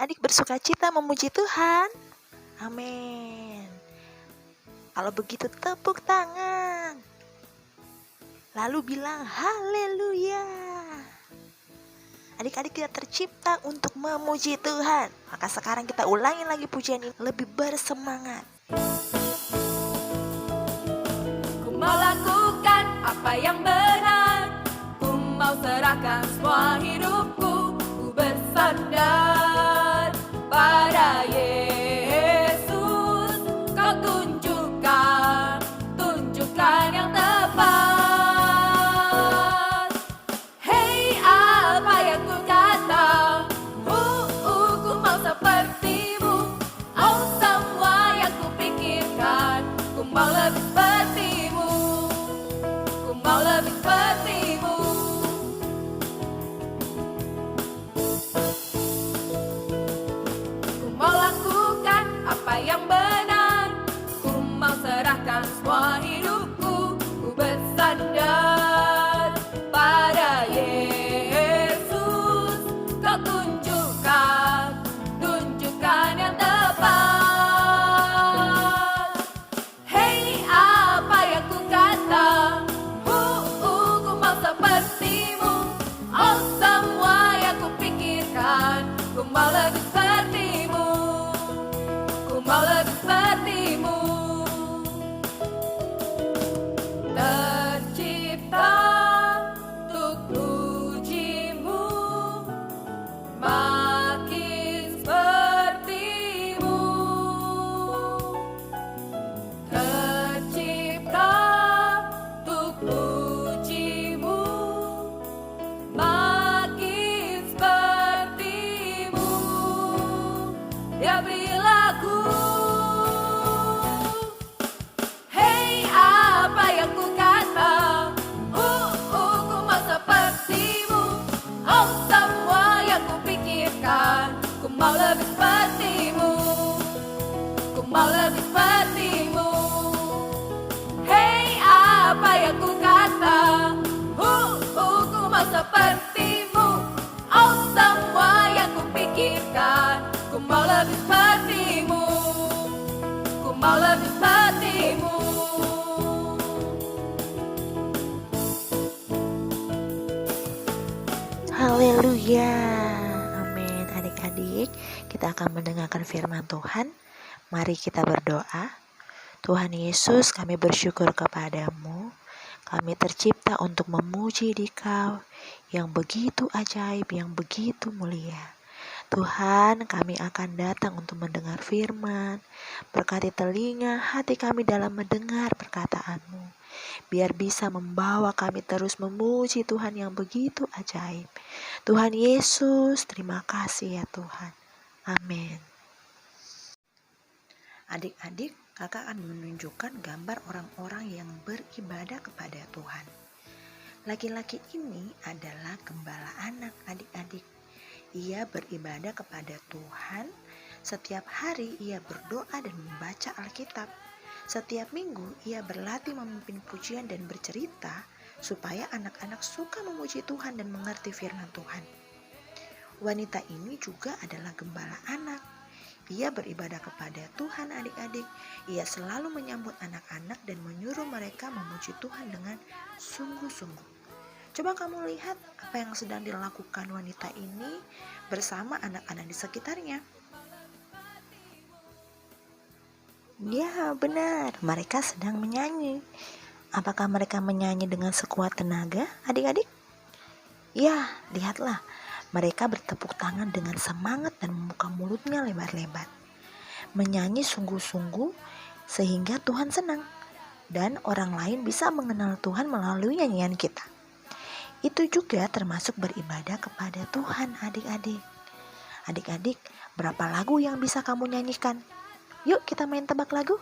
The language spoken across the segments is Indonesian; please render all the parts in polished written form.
adik-adik bersukacita memuji Tuhan? Amin. Kalau begitu tepuk tangan. Lalu bilang haleluya. Adik-adik kita tercipta untuk memuji Tuhan. Maka sekarang kita ulangi lagi pujian ini lebih bersemangat. Ku mau lakukan apa yang benar, ku mau serahkan semua hidupku, ku bersandar pada Yesus. Kau tunjukkan yang tepat. Hei, apa yang ku kata, ku mau sepertimu. Oh, semua yang ku pikirkan, ku mau lebih sepertimu, ku mau lebih sepertimu. Ku mau lakukan apa yang benar, ku mau serahkan semua hidupku, ku bersandar pada Yesus. Kau tunjukkan yang tepat. Hei, apa yang ku kata, ku mau sepertimu. Oh, semua yang ku pikirkan, ku mau lebih sepertimu, ku mau lebih sepertimu. Tercipta untuk pujimu, makin sepertimu. Tercipta untuk pujimu, makin sepertimu. Dia beri lagu. Hei, apa yang ku kata, ku mau sepertimu. Oh, semua yang ku pikirkan, ku mau lebih sepertimu, ku mau lebih sepertimu. Hei, apa yang ku kata, ku mau sepertimu. Oh, semua yang ku pikirkan, ku mau lebih sepertimu, ku mau lebih sepertimu. Haleluya. Amin. Adik-adik, kita akan mendengarkan firman Tuhan. Mari kita berdoa. Tuhan Yesus, kami bersyukur kepadamu. Kami tercipta untuk memuji Dikau yang begitu ajaib, yang begitu mulia. Tuhan, kami akan datang untuk mendengar firman. Berkati telinga hati kami dalam mendengar perkataan-Mu. Biar bisa membawa kami terus memuji Tuhan yang begitu ajaib. Tuhan Yesus, terima kasih ya Tuhan. Amin. Adik-adik, kakak akan menunjukkan gambar orang-orang yang beribadah kepada Tuhan. Laki-laki ini adalah gembala anak, adik-adik. Ia beribadah kepada Tuhan. Setiap hari ia berdoa dan membaca Alkitab. Setiap minggu ia berlatih memimpin pujian dan bercerita supaya anak-anak suka memuji Tuhan dan mengerti firman Tuhan. Wanita ini juga adalah gembala anak. Ia beribadah kepada Tuhan, adik-adik. Ia selalu menyambut anak-anak dan menyuruh mereka memuji Tuhan dengan sungguh-sungguh. Coba kamu lihat apa yang sedang dilakukan wanita ini bersama anak-anak di sekitarnya. Ya, benar. Mereka sedang menyanyi. Apakah mereka menyanyi dengan sekuat tenaga, adik-adik? Ya, lihatlah. Mereka bertepuk tangan dengan semangat dan membuka mulutnya lebar-lebar. Menyanyi sungguh-sungguh sehingga Tuhan senang. Dan orang lain bisa mengenal Tuhan melalui nyanyian kita. Itu juga termasuk beribadah kepada Tuhan, adik-adik. Adik-adik, berapa lagu yang bisa kamu nyanyikan? Yuk kita main tebak lagu.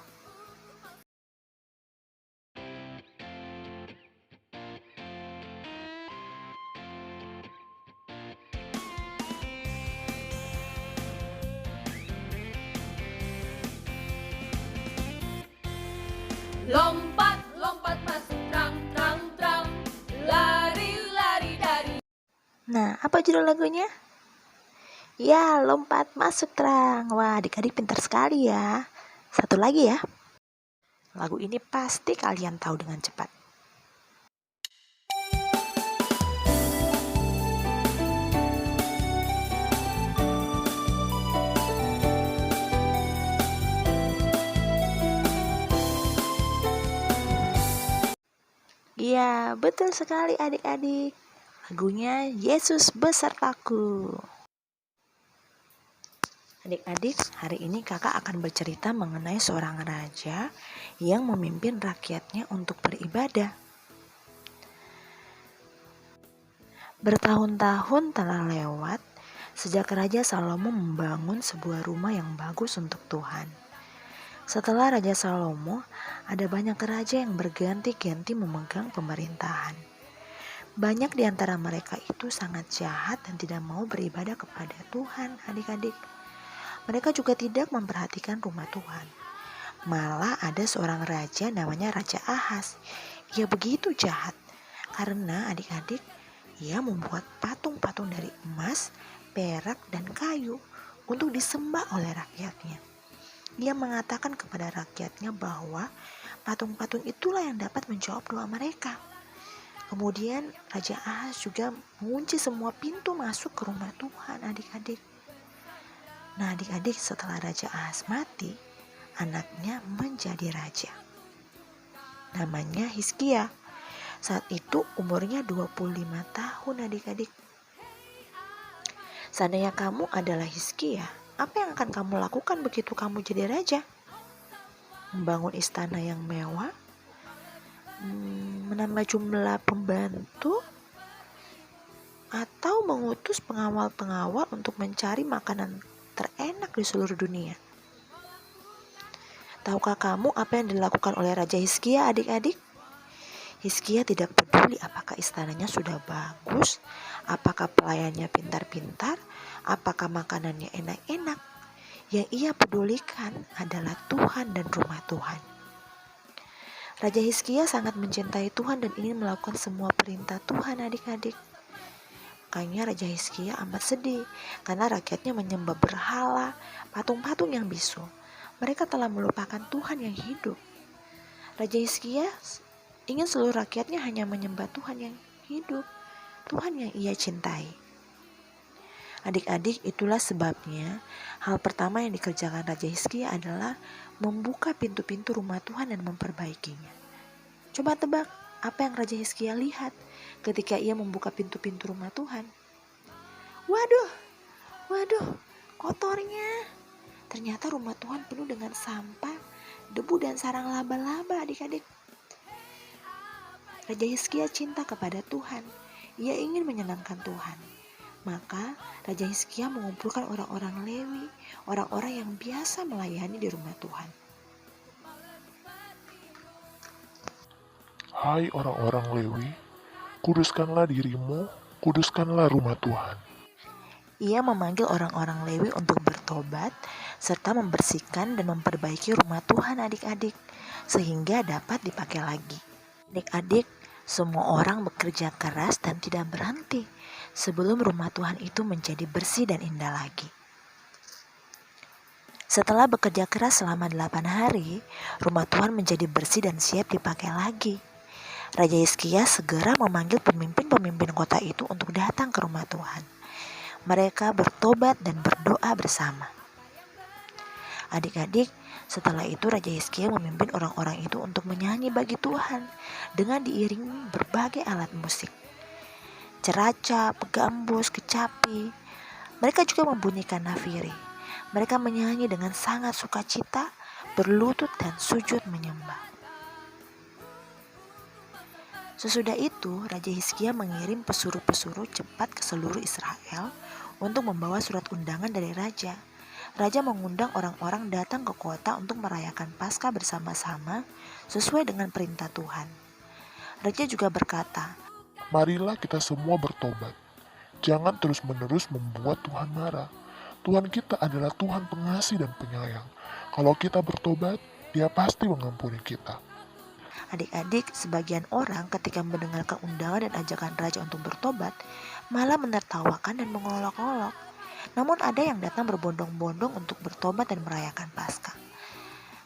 Lompat, lompat masuk trang, trang, trang, lari, lari dari. Nah, apa judul lagunya? Ya, lompat masuk terang. Wah, adik-adik pintar sekali ya. Satu lagi ya. Lagu ini pasti kalian tahu dengan cepat. Iya, betul sekali adik-adik. Lagunya Yesus Besertaku. Adik-adik, hari ini kakak akan bercerita mengenai seorang raja yang memimpin rakyatnya untuk beribadah. Bertahun-tahun telah lewat sejak Raja Salomo membangun sebuah rumah yang bagus untuk Tuhan. Setelah Raja Salomo, ada banyak raja yang berganti-ganti memegang pemerintahan. Banyak di antara mereka itu sangat jahat dan tidak mau beribadah kepada Tuhan, adik-adik. Mereka juga tidak memperhatikan rumah Tuhan. Malah ada seorang raja namanya Raja Ahaz. Ia begitu jahat karena adik-adik, ia membuat patung-patung dari emas, perak, dan kayu untuk disembah oleh rakyatnya. Dia mengatakan kepada rakyatnya bahwa patung-patung itulah yang dapat menjawab doa mereka. Kemudian Raja Ahaz juga mengunci semua pintu masuk ke rumah Tuhan, adik-adik. Nah, adik-adik, setelah Raja Ahaz mati, anaknya menjadi raja. Namanya Hizkia. Saat itu umurnya 25 tahun, adik-adik. Seandainya kamu adalah Hizkia, apa yang akan kamu lakukan begitu kamu jadi raja? Membangun istana yang mewah? Menambah jumlah pembantu? Atau mengutus pengawal-pengawal untuk mencari makanan terenak di seluruh dunia? Tahukah kamu apa yang dilakukan oleh Raja Hizkia, adik-adik? Hizkia tidak peduli apakah istananya sudah bagus, apakah pelayannya pintar-pintar, apakah makanannya enak-enak. Yang ia pedulikan adalah Tuhan dan rumah Tuhan. Raja Hizkia sangat mencintai Tuhan dan ingin melakukan semua perintah Tuhan, adik-adik. Makanya Raja Hizkia amat sedih karena rakyatnya menyembah berhala, patung-patung yang bisu. Mereka telah melupakan Tuhan yang hidup. Raja Hizkia ingin seluruh rakyatnya hanya menyembah Tuhan yang hidup, Tuhan yang ia cintai. Adik-adik, itulah sebabnya hal pertama yang dikerjakan Raja Hizkia adalah membuka pintu-pintu rumah Tuhan dan memperbaikinya. Coba tebak apa yang Raja Hizkia lihat ketika ia membuka pintu-pintu rumah Tuhan. Waduh, kotornya. Ternyata rumah Tuhan penuh dengan sampah, debu dan sarang laba-laba, adik-adik. Raja Hizkia cinta kepada Tuhan. Ia ingin menyenangkan Tuhan. Maka Raja Hizkia mengumpulkan orang-orang Lewi, orang-orang yang biasa melayani di rumah Tuhan. Hai orang-orang Lewi, kuduskanlah dirimu, kuduskanlah rumah Tuhan. Ia memanggil orang-orang Lewi untuk bertobat, serta membersihkan dan memperbaiki rumah Tuhan, adik-adik, sehingga dapat dipakai lagi. Adik-adik, semua orang bekerja keras dan tidak berhenti sebelum rumah Tuhan itu menjadi bersih dan indah lagi. Setelah bekerja keras selama 8 hari, rumah Tuhan menjadi bersih dan siap dipakai lagi. Raja Hizkia segera memanggil pemimpin-pemimpin kota itu untuk datang ke rumah Tuhan. Mereka bertobat dan berdoa bersama. Adik-adik, setelah itu Raja Hizkia memimpin orang-orang itu untuk menyanyi bagi Tuhan dengan diiringi berbagai alat musik. Ceracap, gambus, kecapi. Mereka juga membunyikan nafiri. Mereka menyanyi dengan sangat sukacita, berlutut dan sujud menyembah. Sesudah itu, Raja Hizkia mengirim pesuruh-pesuruh cepat ke seluruh Israel untuk membawa surat undangan dari raja. Raja mengundang orang-orang datang ke kota untuk merayakan Paskah bersama-sama sesuai dengan perintah Tuhan. Raja juga berkata, Marilah kita semua bertobat. Jangan terus-menerus membuat Tuhan marah. Tuhan kita adalah Tuhan pengasih dan penyayang. Kalau kita bertobat, Dia pasti mengampuni kita. Adik-adik, sebagian orang ketika mendengarkan undangan dan ajakan raja untuk bertobat, malah menertawakan dan mengolok-olok. Namun ada yang datang berbondong-bondong untuk bertobat dan merayakan Paskah.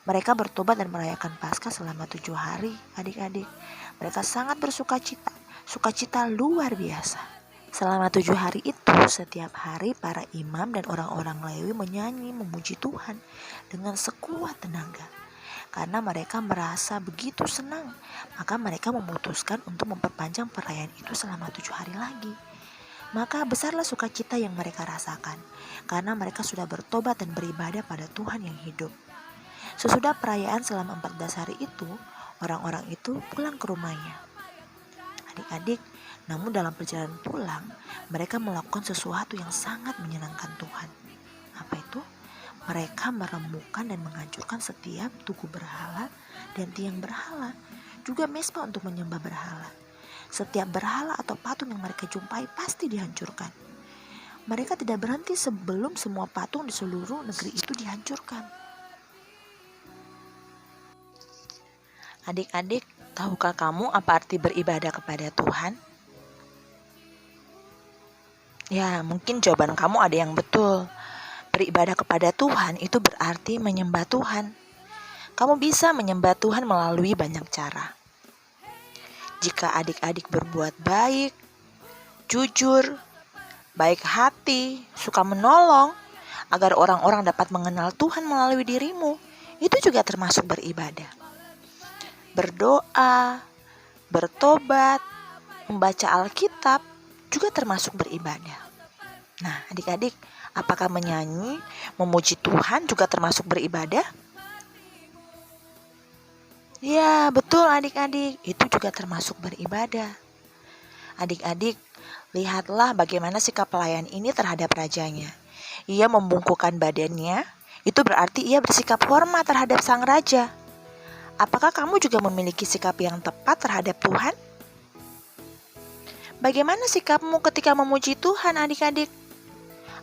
Mereka bertobat dan merayakan Paskah selama 7 hari, adik-adik. Mereka sangat bersuka cita, sukacita luar biasa. Selama 7 hari itu, setiap hari para imam dan orang-orang Lewi menyanyi memuji Tuhan dengan sekuat tenaga. Karena mereka merasa begitu senang, maka mereka memutuskan untuk memperpanjang perayaan itu selama 7 hari lagi. Maka besarlah sukacita yang mereka rasakan, karena mereka sudah bertobat dan beribadah pada Tuhan yang hidup. Sesudah perayaan selama 14 hari itu, orang-orang itu pulang ke rumahnya. Adik-adik, namun dalam perjalanan pulang, mereka melakukan sesuatu yang sangat menyenangkan Tuhan. Apa itu? Mereka meremukkan dan menghancurkan setiap tugu berhala dan tiang berhala, juga mesbah untuk menyembah berhala. Setiap berhala atau patung yang mereka jumpai pasti dihancurkan. Mereka tidak berhenti sebelum semua patung di seluruh negeri itu dihancurkan. Adik-adik, tahukah kamu apa arti beribadah kepada Tuhan? Ya, mungkin jawaban kamu ada yang betul. Beribadah kepada Tuhan itu berarti menyembah Tuhan. Kamu bisa menyembah Tuhan melalui banyak cara. Jika adik-adik berbuat baik, jujur, baik hati, suka menolong, agar orang-orang dapat mengenal Tuhan melalui dirimu, itu juga termasuk beribadah. Berdoa, bertobat, membaca Alkitab juga termasuk beribadah. Nah, adik-adik, apakah menyanyi, memuji Tuhan juga termasuk beribadah? Ya, betul adik-adik, itu juga termasuk beribadah. Adik-adik, lihatlah bagaimana sikap pelayan ini terhadap rajanya. Ia membungkukkan badannya, itu berarti ia bersikap hormat terhadap sang raja. Apakah kamu juga memiliki sikap yang tepat terhadap Tuhan? Bagaimana sikapmu ketika memuji Tuhan, adik-adik?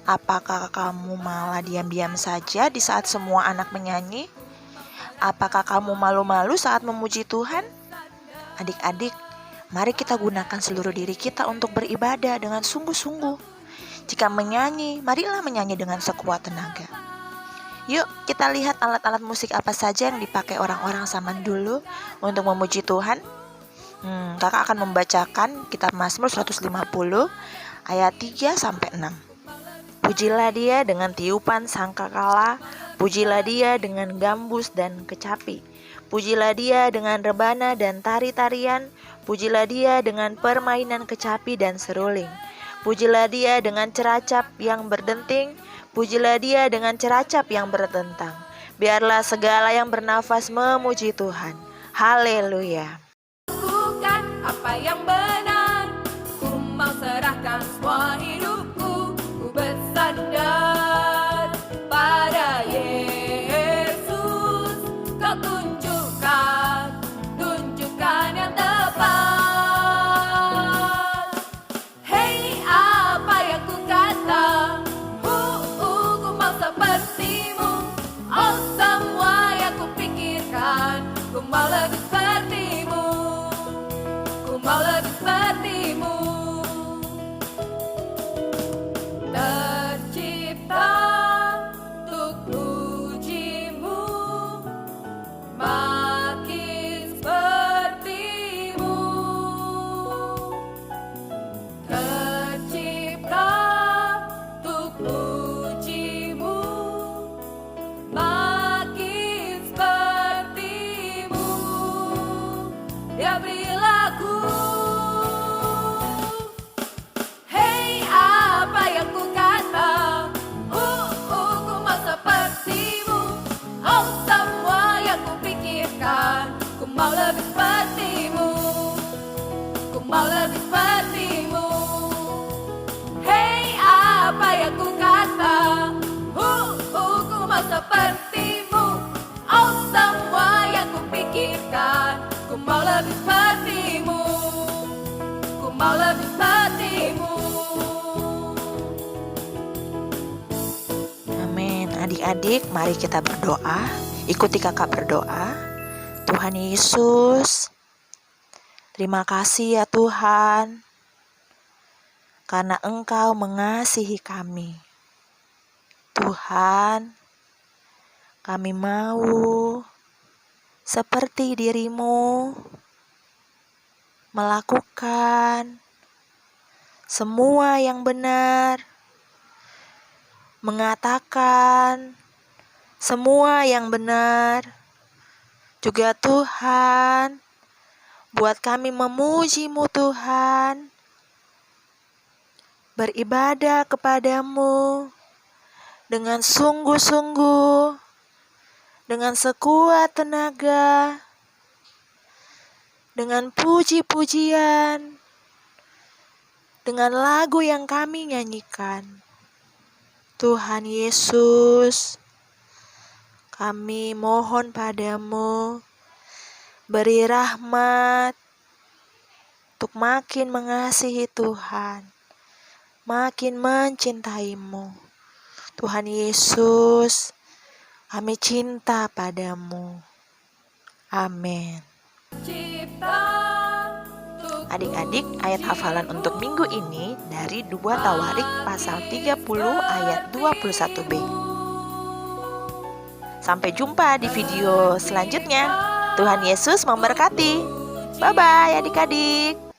Apakah kamu malah diam-diam saja di saat semua anak menyanyi? Apakah kamu malu-malu saat memuji Tuhan? Adik-adik, mari kita gunakan seluruh diri kita untuk beribadah dengan sungguh-sungguh. Jika menyanyi, marilah menyanyi dengan sekuat tenaga. Yuk, kita lihat alat-alat musik apa saja yang dipakai orang-orang zaman dulu untuk memuji Tuhan. Kakak akan membacakan kitab Mazmur 150 ayat 3-6. Pujilah dia dengan tiupan sangkakala, pujilah dia dengan gambus dan kecapi. Pujilah dia dengan rebana dan tari-tarian, pujilah dia dengan permainan kecapi dan seruling. Pujilah dia dengan ceracap yang berdenting, pujilah dia dengan ceracap yang bertentang. Biarlah segala yang bernafas memuji Tuhan. Haleluya. Bukan apa yang benar, ku mau serahkan semua hidupku, ku bersandar pada Yesus. Kau tunjukkan yang tepat. Hei, apa yang ku kata, ku mau sepertimu. Oh, semua yang ku pikirkan, ku mau lebih sepertimu. Ku mau lebih sepertimu. Tercipta untuk pujimu, makin sepertimu. Tercipta untuk pujimu, makin sepertimu. Dia perilaku. Hei, apa yang ku kata, ku mau sepertimu. Oh, semua yang ku pikirkan, ku mau lebih sepertimu. Ku mau lebih sepertimu. Hei, apa yang ku kata, ku mau sepertimu. Oh, semua yang ku pikirkan, ku mau lebih sepertimu. Ku mau lebih sepertimu. Amin. Adik-adik, mari kita berdoa. Ikuti kakak berdoa. Tuhan Yesus, terima kasih ya Tuhan, karena Engkau mengasihi kami. Tuhan, kami mau seperti diri-Mu melakukan semua yang benar, mengatakan semua yang benar. Juga Tuhan, buat kami memuji-Mu Tuhan, beribadah kepada-Mu dengan sungguh-sungguh, dengan sekuat tenaga, dengan puji-pujian, dengan lagu yang kami nyanyikan. Tuhan Yesus, kami mohon padamu, beri rahmat untuk makin mengasihi Tuhan, makin mencintai-Mu. Tuhan Yesus, kami cinta padamu. Amin. Adik-adik, ayat hafalan untuk minggu ini dari 2 Tawarik pasal 30 ayat 21b. Sampai jumpa di video selanjutnya. Tuhan Yesus memberkati. Bye-bye adik-adik.